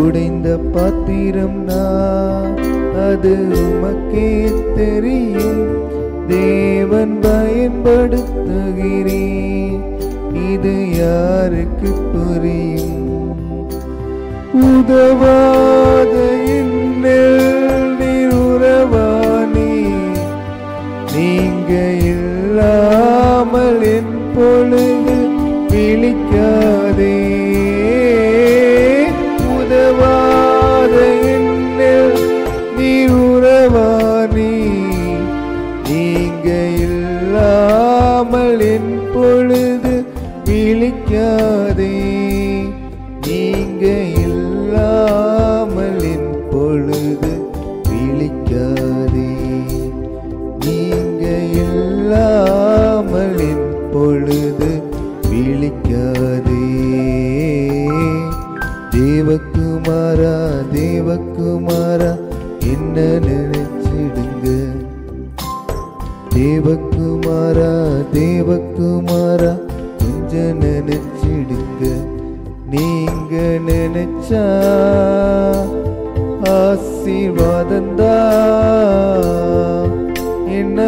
உடைந்த பாத்திரம் நான், அது உமக்கே தெரியும். தேவன் பயன்படுத்துகிறேன், இது யாருக்கு புரியும்? உதவாத என்னில் நீர் உறவானே, நீங்க இல்லாமல் என் பொழுது விழிக்காதே. உதவாத என்னில் நீர் உறவானே, நீங்க இல்லாமல் என் பொழுது விழிக்காதே. நீங்க இல்லாமல் என் பொழுது விழிக்காதே. நீங்க இல்லாமல் என் பொழுது விழிக்காதே. தேவகுமாரா தேவகுமாரா என்ன நினைச்சிடுங்க. தேவகுமாரா தேவகுமாரா கொஞ்சம் நினைச்சிடுங்க. நீங்க நினைச்சா ஆசீர்வாதந்தா என்ன